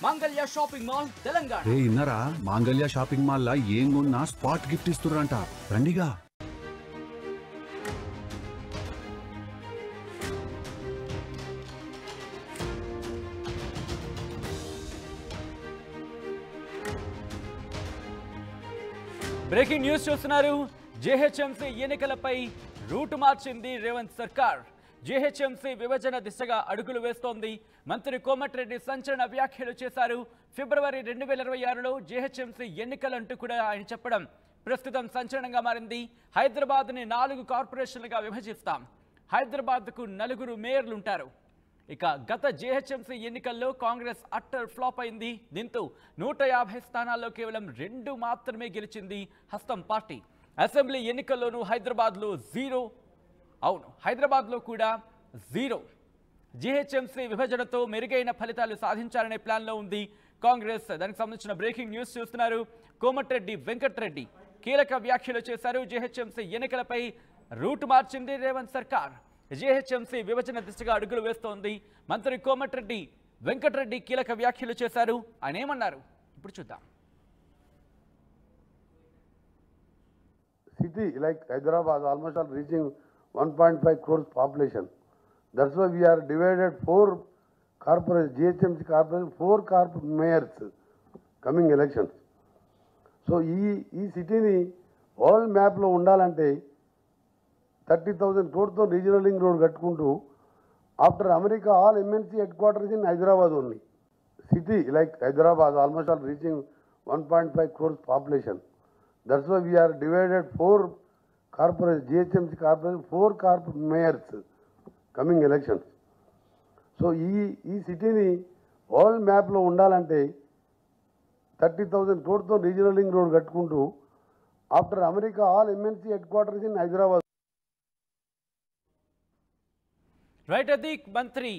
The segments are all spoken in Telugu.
మాంగళ్య shopping mall Telangana. ఇన్నరా Mangalya shopping mall లా ఏం కొన్నా స్పాట్ గిఫ్ట్ ఇస్తుర్రంట. రండిగా. బ్రేకింగ్ న్యూస్ చూస్తున్నారు. జీహెచ్ఎంసీ ఎన్నికలపై రూటు మార్చింది రేవంత్ సర్కార్. జీహెచ్ఎంసీ విభజన దిశగా అడుగులు వేస్తోంది. మంత్రి కోమటిరెడ్డి సంచలన వ్యాఖ్యలు చేశారు. ఫిబ్రవరి 2026లో జీహెచ్ఎంసీ ఎన్నికలంటూ కూడా ఆయన చెప్పడం ప్రస్తుతం సంచలనంగా మారింది. హైదరాబాద్ని 4 కార్పొరేషన్లుగా విభజిస్తాం. హైదరాబాద్కు 4 మేయర్లు ఉంటారు. ఇక గత జీహెచ్ఎంసీ ఎన్నికల్లో కాంగ్రెస్ అట్టర్ ఫ్లాప్ అయింది. దీంతో 150 స్థానాల్లో కేవలం 2 మాత్రమే గెలిచింది హస్తం పార్టీ. అసెంబ్లీ ఎన్నికల్లోనూ హైదరాబాద్లో 0. అవును, హైదరాబాద్లో కూడా 0. జీహెచ్ఎంసీ విభజనతో మెరుగైన ఫలితాలు సాధించాలనే ప్లాన్లో ఉంది కాంగ్రెస్. దానికి సంబంధించిన బ్రేకింగ్ న్యూస్ చూస్తున్నారు. కోమటిరెడ్డి వెంకటరెడ్డి కీలక వ్యాఖ్యలు చేశారు. జీహెచ్ఎంసీ ఎన్నికలపై రూట్ మార్చింది రేవంత్ సర్కార్. జీహెచ్ఎంసీ విభజన దిశగా అడుగులు వేస్తోంది. మంత్రి కోమటిరెడ్డి వెంకటరెడ్డి కీలక వ్యాఖ్యలు చేశారు. ఆయన ఏమన్నారు ఇప్పుడు చూద్దాం. City like Hyderabad almost all reaching 1.5 crores population. That's why we are divided 4 corporations, GHMC corporation, 4 mayors coming elections. So ఈ సిటీని వరల్డ్ మ్యాప్లో ఉండాలంటే 30,000 crores రీజనల్ రింగ్ రోడ్ కట్టుకుంటూ after America all MNC headquarters in Hyderabad only. City like Hyderabad almost all reaching 1.5 crores population. That's why we are divided 4 corporations, GHMC corporation, 4 mayors coming elections. So ఈ సిటీని వరల్డ్ మ్యాప్లో ఉండాలంటే 30,000 crores రీజనల్ రింగ్ రోడ్ కట్టుకుంటూ after America all MNC headquarters in Hyderabad. Right, అది మంత్రి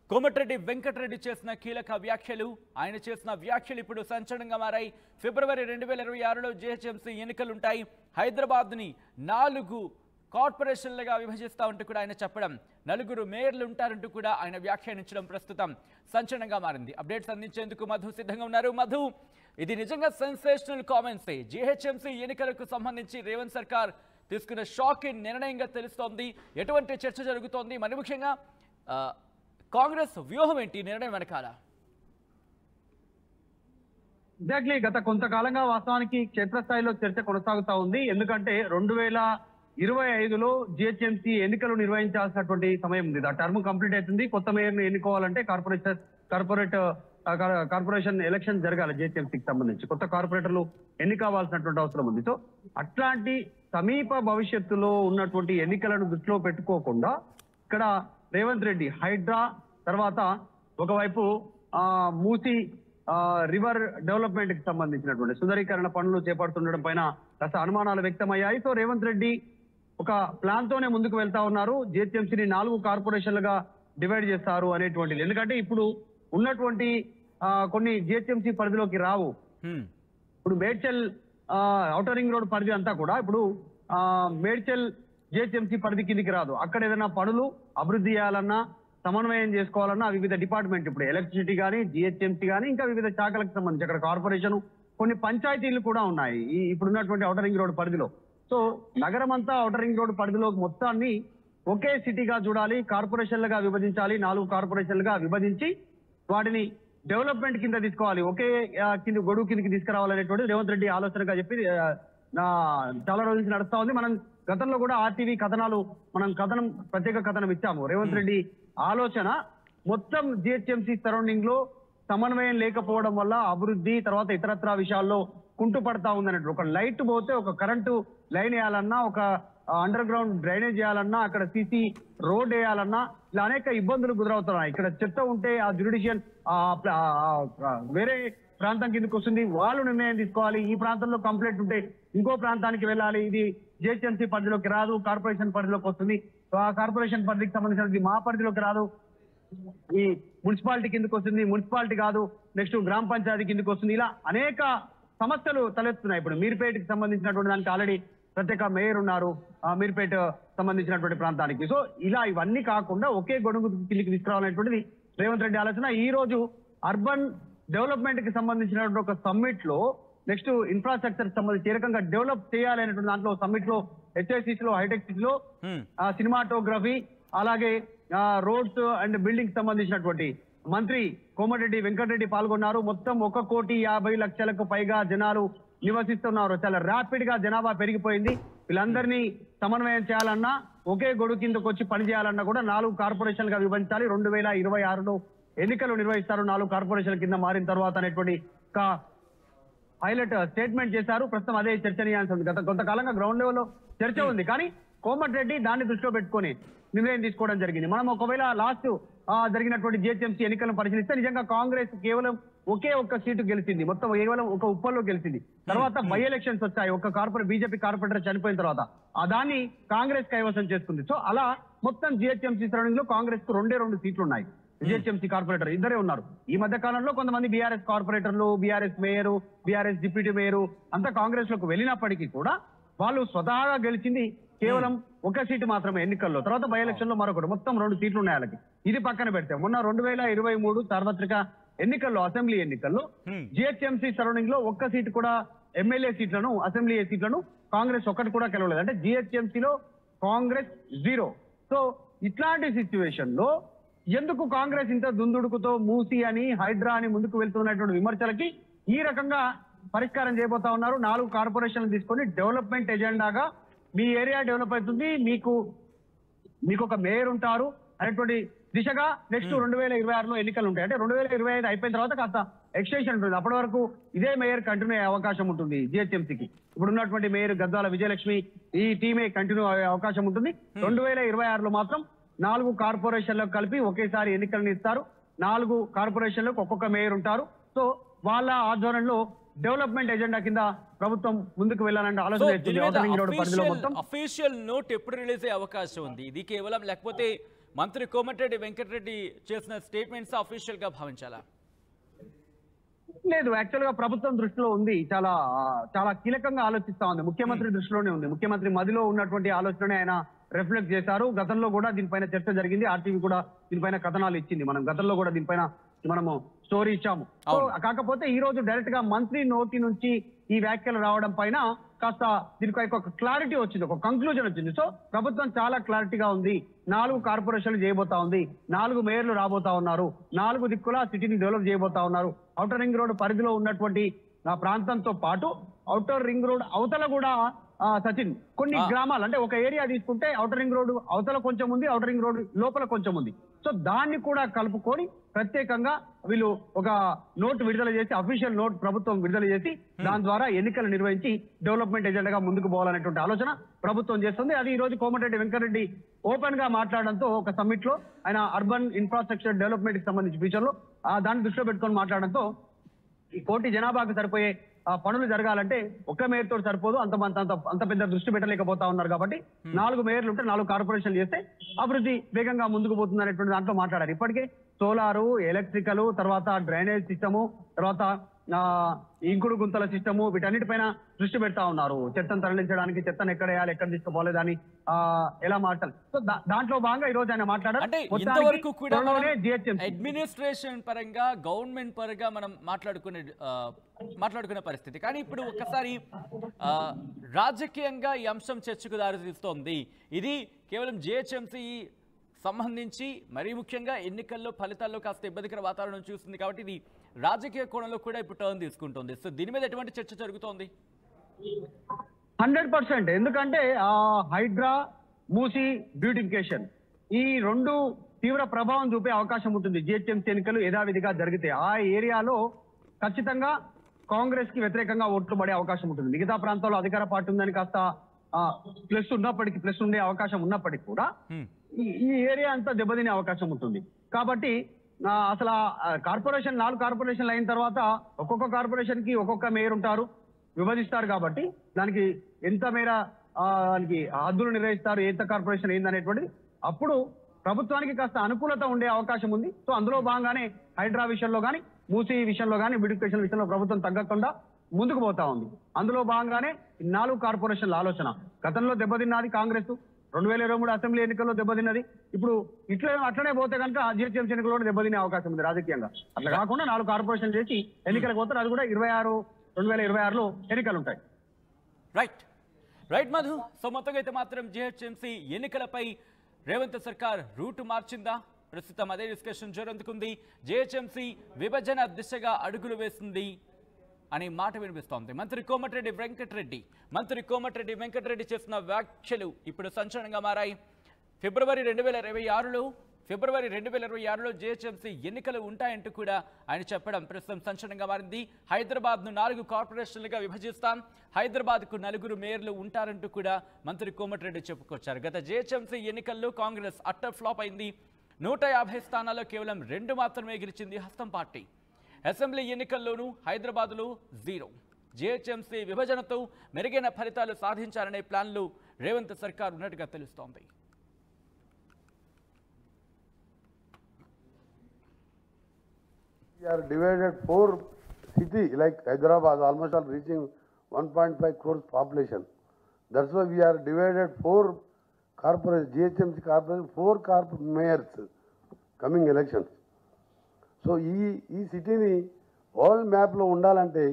కోమటిరెడ్డి వెంకటరెడ్డి చేసిన కీలక వ్యాఖ్యలు. ఆయన చేసిన వ్యాఖ్యలు ఇప్పుడు సంచలనంగా మారాయి. ఫిబ్రవరి 2026లో జీహెచ్ఎంసీ ఎన్నికలుంటాయి. హైదరాబాద్ని 4 కార్పొరేషన్లుగా విభజిస్తా ఉంటూ కూడా ఆయన చెప్పడం, 4 మేయర్లు ఉంటారంటూ కూడా ఆయన వ్యాఖ్యానించడం ప్రస్తుతం సంచలనంగా మారింది. అప్డేట్స్ అందించేందుకు మధు సిద్ధంగా ఉన్నారు. మధు, ఇది నిజంగా సెన్సేషనల్ కామెంట్సే. జీహెచ్ఎంసీ ఎన్నికలకు సంబంధించి రేవంత్ సర్కార్ తీసుకున్న షాకింగ్ నిర్ణయంగా తెలుస్తోంది. ఎటువంటి చర్చ జరుగుతోంది? మరి ముఖ్యంగా కాంగ్రెస్ వ్యూహం ఏంటి నిర్ణయం వెనకాల? ఎగ్జాక్ట్లీ, గత కొంతకాలంగా వాస్తవానికి క్షేత్రస్థాయిలో చర్చ కొనసాగుతా ఉంది. ఎందుకంటే 2025లో జిహెచ్ఎంసీ ఎన్నికలు నిర్వహించాల్సినటువంటి సమయం ఉంది. ఆ టర్మ్ కంప్లీట్ అవుతుంది. కొత్త మేయర్ను ఎన్నుకోవాలంటే కార్పొరేషన్ ఎలక్షన్ జరగాలి. జిహెచ్ఎంసీకి సంబంధించి కొత్త కార్పొరేటర్లు ఎన్నికవాల్సినటువంటి అవసరం ఉంది. సో అట్లాంటి సమీప భవిష్యత్తులో ఉన్నటువంటి ఎన్నికలను దృష్టిలో పెట్టుకోకుండా ఇక్కడ రేవంత్ రెడ్డి హైడ్రా తర్వాత ఒకవైపు మూసి రివర్ డెవలప్మెంట్ కి సంబంధించినటువంటి సుందరీకరణ పనులు చేపడుతుండడం పైన కాస్త అనుమానాలు వ్యక్తమయ్యాయి. సో రేవంత్ రెడ్డి ఒక ప్లాన్ తోనే ముందుకు వెళ్తా ఉన్నారు. జిహెచ్ఎంసీని 4 కార్పొరేషన్లుగా డివైడ్ చేస్తారు అనేటువంటిది. ఎందుకంటే ఇప్పుడు ఉన్నటువంటి కొన్ని జిహెచ్ఎంసీ పరిధిలోకి రావు. ఇప్పుడు మేడ్చల్ ఔటర్ రింగ్ రోడ్ పరిధి అంతా కూడా ఇప్పుడు మేడ్చల్ జిహెచ్ఎంసీ పరిధి కిందికి రాదు. అక్కడ ఏదైనా పనులు అభివృద్ధి చేయాలన్నా, సమన్వయం చేసుకోవాలన్నా వివిధ డిపార్ట్మెంట్, ఇప్పుడు ఎలక్ట్రిసిటీ కానీ, జిహెచ్ఎంసీ కానీ, ఇంకా వివిధ శాఖలకు సంబంధించి అక్కడ కార్పొరేషన్, కొన్ని పంచాయతీలు కూడా ఉన్నాయి ఈ ఇప్పుడున్నటువంటి ఔటర్ రింగ్ రోడ్ పరిధిలో. సో నగరం అంతా ఔటర్ రింగ్ రోడ్ పరిధిలో మొత్తాన్ని ఒకే సిటీగా చూడాలి, కార్పొరేషన్లుగా విభజించాలి. 4 కార్పొరేషన్లుగా విభజించి వాటిని డెవలప్మెంట్ కింద తీసుకోవాలి, ఒకే గొడుగు కిందకి తీసుకురావాలనేటువంటి రేవంత్ రెడ్డి ఆలోచనగా చెప్పి చాలా రోజుల నుంచి నడుస్తా ఉంది. మనం గతంలో కూడా ఆర్టీవీ కథనాలు ప్రత్యేక కథనం ఇచ్చాము. రేవంత్ రెడ్డి ఆలోచన మొత్తం జిహెచ్ఎంసీ సరౌండింగ్ లో సమన్వయం లేకపోవడం వల్ల అభివృద్ధి తర్వాత ఇతరత్రా విషయాల్లో కుంటుపడతా ఉందన్నట్టు. ఒక లైట్ పోతే ఒక కరెంటు లైన్ వేయాలన్నా, ఒక అండర్ గ్రౌండ్ డ్రైనేజ్ చేయాలన్నా, అక్కడ సీసీ రోడ్ వేయాలన్నా ఇలా అనేక ఇబ్బందులు గురవుతున్నాయి. ఇక్కడ చెత్త ఉంటే ఆ జ్యుడిషియల్ వేరే ప్రాంతం కిందకి వస్తుంది, వాళ్ళు నిర్ణయం తీసుకోవాలి. ఈ ప్రాంతంలో కంప్లైంట్ ఉంటే ఇంకో ప్రాంతానికి వెళ్ళాలి. ఇది జిహెచ్ఎంసీ పరిధిలోకి రాదు, కార్పొరేషన్ పరిధిలోకి వస్తుంది. ఆ కార్పొరేషన్ పరిధికి సంబంధించినది మా పరిధిలోకి రాదు, ఈ మున్సిపాలిటీ కిందకి వస్తుంది, మున్సిపాలిటీ కాదు, నెక్స్ట్ గ్రామ పంచాయతీ కిందకి వస్తుంది. ఇలా అనేక సమస్యలు తలెత్తున్నాయి. ఇప్పుడు మీర్పేటకి సంబంధించినటువంటి దానికి ఆల్రెడీ ప్రత్యేక మేయర్ ఉన్నారు, మీర్పేట సంబంధించినటువంటి ప్రాంతానికి. సో ఇలా ఇవన్నీ కాకుండా ఒకే గొడుగు కిందికి తీసుకురావాలనేటువంటిది రేవంత్ రెడ్డి ఆలోచన. ఈ రోజు అర్బన్ డెవలప్మెంట్ కి సంబంధించినటువంటి ఒక సమ్మిట్ లో నెక్స్ట్ ఇన్ఫ్రాస్ట్రక్చర్ సంబంధించి ఏ రకంగా డెవలప్ చేయాలనేటువంటి దాంట్లో సమ్మిట్ లో హెచ్ఐసిసి లో హైటెక్ సిటీ లో సినిమాటోగ్రఫీ అలాగే రోడ్స్ అండ్ బిల్డింగ్ సంబంధించినటువంటి మంత్రి కోమటిరెడ్డి వెంకటరెడ్డి పాల్గొన్నారు. మొత్తం 1,50,00,000కు పైగా జనాలు నివసిస్తున్నారు. చాలా ర్యాపిడ్ గా జనాభా పెరిగిపోయింది. వీళ్ళందరినీ సమన్వయం చేయాలన్నా ఒకే గొడుగు కిందకు వచ్చి పనిచేయాలన్నా కూడా 4 కార్పొరేషన్లుగా విభజించాలి. 2026లో ఎన్నికలు నిర్వహిస్తారు 4 కార్పొరేషన్ల కింద మారిన తర్వాత అనేటువంటి ఒక హైలైట్ స్టేట్మెంట్ చేశారు. ప్రస్తుతం అదే చర్చనీయాంశం ఉంది. గత కొంతకాలంగా గ్రౌండ్ లెవెల్లో చర్చ ఉంది. కానీ కోమటిరెడ్డి దాన్ని దృష్టిలో పెట్టుకొని నిర్ణయం తీసుకోవడం జరిగింది. మనం ఒకవేళ లాస్ట్ జరిగినటువంటి జిహెచ్ఎంసీ ఎన్నికలను పరిశీలిస్తే నిజంగా కాంగ్రెస్ కేవలం ఒకే ఒక్క సీటు గెలిచింది. మొత్తం కేవలం ఒక ఉప్పల్లో గెలిచింది. తర్వాత బై ఎలక్షన్స్ వచ్చాయి. ఒక బీజేపీ కార్పొరేటర్ చనిపోయిన తర్వాత దాన్ని కాంగ్రెస్ కైవసం చేసుకుంది. సో అలా మొత్తం జిహెచ్ఎంసీ సరౌండింగ్ లో కాంగ్రెస్ కు 2 సీట్లు ఉన్నాయి. జిహెచ్ఎంసీ కార్పొరేటర్ ఇద్దరే ఉన్నారు. ఈ మధ్య కాలంలో కొంతమంది బీఆర్ఎస్ కార్పొరేటర్లు, BRS mayor, BRS deputy mayor అంతా కాంగ్రెస్ లోకి వెళ్ళినప్పటికీ కూడా వాళ్ళు స్వతహాగా గెలిచింది కేవలం ఒక సీటు మాత్రమే ఎన్నికల్లో. తర్వాత బై ఎలక్షన్ లో మరొకటి, మొత్తం 2 సీట్లు ఉన్నాయి వాళ్ళకి. ఇది పక్కన పెడితే మొన్న 2023 సార్వత్రిక ఎన్నికల్లో, అసెంబ్లీ ఎన్నికల్లో జిహెచ్ఎంసీ సరౌండింగ్ లో ఒక్క సీటు కూడా ఎమ్మెల్యే సీట్లను, అసెంబ్లీ సీట్లను కాంగ్రెస్ ఒక్కటి కూడా గెలవలేదు. అంటే జిహెచ్ఎంసీలో కాంగ్రెస్ 0. సో ఇట్లాంటి సిచ్యువేషన్ లో ఎందుకు కాంగ్రెస్ ఇంత దుందుడుకుతో మూసి అని, హైడ్రా అని ముందుకు వెళ్తున్నటువంటి విమర్శలకి ఈ రకంగా పరిష్కారం చేయబోతా ఉన్నారు. 4 కార్పొరేషన్లు తీసుకొని డెవలప్మెంట్ ఎజెండాగా మీ ఏరియా డెవలప్ అవుతుంది, మీకు ఒక మేయర్ ఉంటారు అనేటువంటి దిశగా నెక్స్ట్ 2026లో ఎన్నికలు ఉంటాయి. అంటే 2025 అయిపోయిన తర్వాత కాస్త ఎక్స్టెన్షన్ ఉంటుంది. అప్పటి వరకు ఇదే మేయర్ కంటిన్యూ అయ్యే అవకాశం ఉంటుంది జిహెచ్ఎంసీకి. ఇప్పుడు ఉన్నటువంటి మేయర్ గద్వాల విజయలక్ష్మి ఈ టీమే కంటిన్యూ అయ్యే అవకాశం ఉంటుంది. 2026లో మాత్రం 4 కార్పొరేషన్లకు కలిపి ఒకేసారి ఎన్నికలను ఇస్తారు. 4 కార్పొరేషన్లకు ఒక్కొక్క మేయర్ ఉంటారు. సో వాళ్ళ ఆధ్వర్యంలో డెవలప్మెంట్ ఎజెండా కింద ప్రభుత్వం ముందుకు వెళ్ళాలంటే ఆలోచన. అఫీషియల్ నోట్ ఎప్పుడు రిలీజ్ అయ్యే అవకాశం ఉంది? ఇది కేవలం లేకపోతే మంత్రి కోమటిరెడ్డి వెంకటరెడ్డి చేసిన స్టేట్మెంట్స్ అఫీషియల్ గా భావించాలా? లేదు, యాక్చువల్ గా ప్రభుత్వం దృష్టిలో ఉంది. చాలా కీలకంగా ఆలోచిస్తా ఉంది. ముఖ్యమంత్రి దృష్టిలోనే ఉంది. ముఖ్యమంత్రి మదిలో ఉన్నటువంటి ఆలోచననే ఆయన రిఫ్లెక్ట్ చేశారు. గతంలో కూడా దీనిపైన చర్చ జరిగింది. ఆర్టీవీ కూడా దీనిపైన కథనాలు ఇచ్చింది. మనం గతంలో కూడా దీనిపైన మనము స్టోరీ ఇచ్చాము. కాకపోతే ఈ రోజు డైరెక్ట్ గా మంత్రి నోటి నుంచి ఈ వ్యాఖ్యలు రావడం పైన కాస్త దీనికి ఒక క్లారిటీ వచ్చింది, ఒక కంక్లూజన్ వచ్చింది. సో ప్రభుత్వం చాలా క్లారిటీగా ఉంది. 4 కార్పొరేషన్లు చేయబోతా ఉంది, 4 మేయర్లు రాబోతా ఉన్నారు, 4 దిక్కులా సిటీని డెవలప్ చేయబోతా ఉన్నారు. ఔటర్ రింగ్ రోడ్ పరిధిలో ఉన్నటువంటి ప్రాంతంతో పాటు ఔటర్ రింగ్ రోడ్ అవతల కూడా సచిన్ కొన్ని గ్రామాలు, అంటే ఒక ఏరియా తీసుకుంటే ఔటర్ రింగ్ రోడ్ అవతల కొంచెం ఉంది, ఔటర్ రింగ్ రోడ్ లోపల కొంచెం ఉంది. సో దాన్ని కూడా కలుపుకొని ప్రత్యేకంగా వీళ్ళు ఒక నోట్ విడుదల చేసి, అఫీషియల్ నోట్ ప్రభుత్వం విడుదల చేసి దాని ద్వారా ఎన్నికలు నిర్వహించి డెవలప్మెంట్ ఎజెండాగా ముందుకు పోవాలనేటువంటి ఆలోచన ప్రభుత్వం చేస్తుంది. అది ఈ రోజు కోమటిరెడ్డి వెంకటరెడ్డి ఓపెన్ గా మాట్లాడడంతో, ఒక సమ్మిట్ లో ఆయన అర్బన్ ఇన్ఫ్రాస్ట్రక్చర్ డెవలప్మెంట్ కి సంబంధించి ఫ్యూచర్ లో దాన్ని దృష్టిలో పెట్టుకొని మాట్లాడడంతో, ఈ 1 కోటి జనాభాకు సరిపోయే పనులు జరగాలంటే ఒక్క మేయర్ తోటి సరిపోదు, అంత పెద్ద దృష్టి పెట్టలేకపోతా ఉన్నారు. కాబట్టి 4 మేయర్లు ఉంటే 4 కార్పొరేషన్లు చేస్తే అభివృద్ధి వేగంగా ముందుకు పోతుంది అనేటువంటి దాంట్లో మాట్లాడారు. ఇప్పటికే సోలారు, ఎలక్ట్రికల్, తర్వాత డ్రైనేజ్ సిస్టము, తర్వాత ఇంకుడు గుంతల సిస్టము, వీటన్నిటిపైన దృష్టి పెడతా ఉన్నారు. చెత్తను తరలించడానికి, చెత్తను ఎక్కడ వేయాలి, ఎక్కడ తీసుకుపోలేదని ఎలా మార్చాలి. సో దాంట్లో భాగంగా ఈ రోజు ఆయన మాట్లాడారు. ఇంతవరకు కూడా అడ్మినిస్ట్రేషన్ పరంగా, గవర్నమెంట్ పరంగా మనం మాట్లాడుకునే పరిస్థితి. కానీ ఇప్పుడు ఒక్కసారి రాజకీయంగా ఈ అంశం చర్చకు దారితీస్తోంది. ఇది కేవలం జిహెచ్ఎంసీ సంబంధించి మరీ ముఖ్యంగా ఎన్నికల్లో ఫలితాల్లో కాస్త ఇబ్బందికర వాతావరణం చూస్తుంది. కాబట్టి ఇది రాజకీయ కోణంలో కూడా ఇప్పుడు టర్న్ తీసుకుంటుంది. సో దీని మీద ఎటువంటి చర్చ జరుగుతోంది? 100%. ఎందుకంటే హైడ్రా, మూసి బ్యూటిఫికేషన్ ఈ 2 తీవ్ర ప్రభావం చూపే అవకాశం ఉంటుంది. జిహెచ్ఎంసీ ఎన్నికలు యథావిధిగా జరిగితే ఆ ఏరియాలో ఖచ్చితంగా కాంగ్రెస్ కి వ్యతిరేకంగా ఓట్లు పడే అవకాశం ఉంటుంది. మిగతా ప్రాంతాల్లో అధికార పార్టీ ఉందని కాస్త ప్లస్ ఉండే అవకాశం ఉన్నప్పటికీ కూడా ఈ ఏరియా అంతా దెబ్బతినే అవకాశం ఉంటుంది. కాబట్టి అసలు కార్పొరేషన్ 4 కార్పొరేషన్లు అయిన తర్వాత ఒక్కొక్క కార్పొరేషన్ కి ఒక్కొక్క మేయర్ ఉంటారు, విభజిస్తారు. కాబట్టి దానికి ఎంత మేర దానికి హద్దులు నిర్వహిస్తారు, ఎంత కార్పొరేషన్ ఏందనేటువంటిది అప్పుడు ప్రభుత్వానికి కాస్త అనుకూలత ఉండే అవకాశం ఉంది. సో అందులో భాగంగానే హైడ్రా విషయంలో కానీ, మూసీ విషయంలో కానీ, బ్యూటిఫికేషన్ విషయంలో ప్రభుత్వం తగ్గకుండా ముందుకు పోతా ఉంది. అందులో భాగంగానే 4 కార్పొరేషన్ల ఆలోచన. గతంలో దెబ్బతిన్నది కాంగ్రెస్, 2023 అసెంబ్లీ ఎన్నికల్లో దెబ్బతిన్నది. ఇప్పుడు అట్లనే పోతే కనుక జిహెచ్ఎంసీ ఎన్నికల్లో దెబ్బతినే అవకాశం ఉంది రాజకీయంగా. అట్లా కాకుండా 4 కార్పొరేషన్ చేసి ఎన్నికలకు పోతారు. అది కూడా 2026లో ఎన్నికలు ఉంటాయి. రైట్ మధు. సో మొత్తంగా అయితే మాత్రం జిహెచ్ఎంసీ ఎన్నికలపై రేవంత్ సర్కార్ రూటు మార్చిందా? ప్రస్తుతం అదే డిస్కషన్ జరుగుతుంది. జిహెచ్ఎంసీ విభజన దిశగా అడుగులు వేస్తుంది అనే మాట వినిపిస్తోంది. మంత్రి కోమటిరెడ్డి వెంకటరెడ్డి చేసిన వ్యాఖ్యలు ఇప్పుడు సంచలనంగా మారాయి. ఫిబ్రవరి 2026లో జిహెచ్ఎంసీ ఎన్నికలు ఉంటాయంటూ కూడా ఆయన చెప్పడం ప్రస్తుతం సంచలనంగా మారింది. హైదరాబాద్ను 4 కార్పొరేషన్లుగా విభజిస్తాం, హైదరాబాద్కు 4 మేయర్లు ఉంటారంటూ కూడా మంత్రి కోమటిరెడ్డి చెప్పుకొచ్చారు. గత జిహెచ్ఎంసీ ఎన్నికల్లో కాంగ్రెస్ అట్టర్ ఫ్లాప్ అయింది. 150 స్థానాల్లో కేవలం 2 మాత్రమే గెలిచింది హస్తం పార్టీ. అసెంబ్లీ ఎన్నికల్లోనూ హైదరాబాద్లో 0. జిహెచ్ఎంసీ విభజనతో మెరుగైన ఫలితాలు సాధించాలనే ప్లాన్లు రేవంత్ సర్కార్ ఉన్నట్టుగా తెలుస్తోంది. We are divided 4 cities like Hyderabad, almost all reaching 1.5 crores population. That's why we are divided 4 corporations, GHMC corporation, 4 mayors coming elections. So ఈ సిటీని వరల్డ్ మ్యాప్లో ఉండాలంటే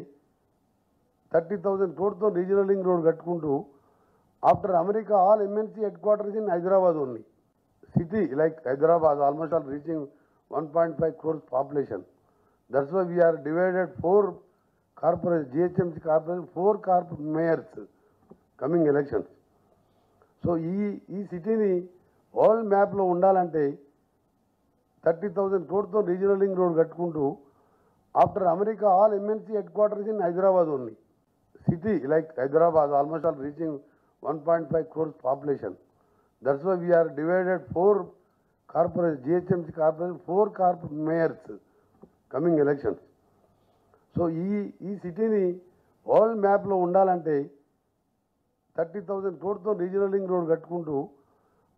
30,000 crores రీజనల్ లింక్ రోడ్ కట్టుకుంటూ after America all MNC headquarters in Hyderabad only. City like Hyderabad almost all reaching 1.5 crores population. That's why we are divided 4 corporations, GHMC corporation, 4 mayors coming elections. So ఈ సిటీని వరల్డ్ మ్యాప్లో ఉండాలంటే 30,000 crores రీజనల్ లింక్ రోడ్ కట్టుకుంటూ after America all MNC headquarters in Hyderabad only. City like Hyderabad almost all reaching 1.5 crores population. That's why we are divided 4 corporations, GHMC corporation, 4 mayors coming elections. So ఈ సిటీని వరల్డ్ మ్యాప్లో ఉండాలంటే 30,000 crores రీజనల్ లింక్ రోడ్ కట్టుకుంటూ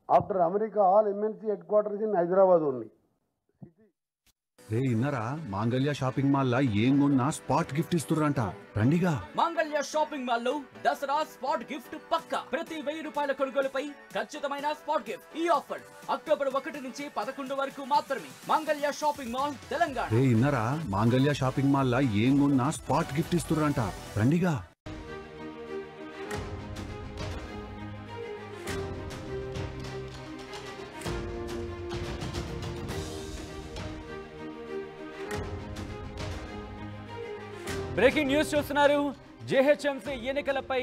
after America all MNC headquarters in Hyderabad only. రే ఇన్నరా మాంగళ్య షాపింగ్ మాల్ లా ఏం కొన్నా స్పాట్ గిఫ్ట్ ఇస్తుర్రంట, రండిగా. మాంగళ్య షాపింగ్ మాల్ లో దసరా స్పాట్ గిఫ్ట్ పక్కా. ప్రతి 1000 రూపాయల కొనుగోలుపై ఖచ్చితమైన స్పాట్ గిఫ్ట్. ఈ ఆఫర్ అక్టోబర్ 1 నుంచి 11 వరకు మాత్రమే. మాంగళ్య షాపింగ్ మాల్, తెలంగాణ. రే ఇన్నరా మాంగళ్య షాపింగ్ మాల్ లా ఏం కొన్నా స్పాట్ గిఫ్ట్ ఇస్తుర్రంట, రండిగా. బ్రేకింగ్ న్యూస్ చూస్తున్నారు. జిహెచ్ఎంసీ ఎన్నికలపై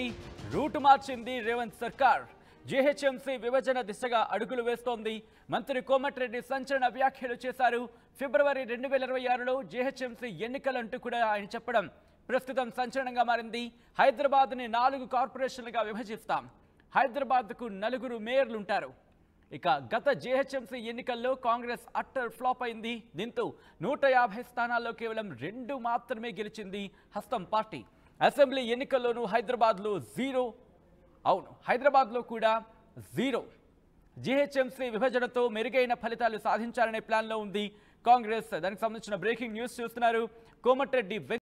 రూటు మార్చింది రేవంత్ సర్కార్. జిహెచ్ఎంసీ విభజన దిశగా అడుగులు వేస్తోంది. మంత్రి కోమటిరెడ్డి సంచలన వ్యాఖ్యలు చేశారు. ఫిబ్రవరి 2026లో జిహెచ్ఎంసీ ఎన్నికలంటూ కూడా ఆయన చెప్పడం ప్రస్తుతం సంచలనంగా మారింది. హైదరాబాద్ని 4 కార్పొరేషన్లుగా విభజిస్తాం, హైదరాబాద్కు 4 మేయర్లు ఉంటారు. ఇక గత జిహెచ్ఎంసీ ఎన్నికల్లో కాంగ్రెస్ అట్టర్ ఫ్లాప్ అయింది. దీంతో 150 స్థానాల్లో కేవలం 2 మాత్రమే గెలిచింది హస్తం పార్టీ. అసెంబ్లీ ఎన్నికల్లోనూ హైదరాబాద్లో 0. అవును, హైదరాబాద్లో కూడా 0. జిహెచ్ఎంసీ విభజనతో మెరుగైన ఫలితాలు సాధించాలనే ప్లాన్లో ఉంది కాంగ్రెస్. దానికి సంబంధించిన బ్రేకింగ్ న్యూస్ చూస్తున్నారు. కోమటిరెడ్డి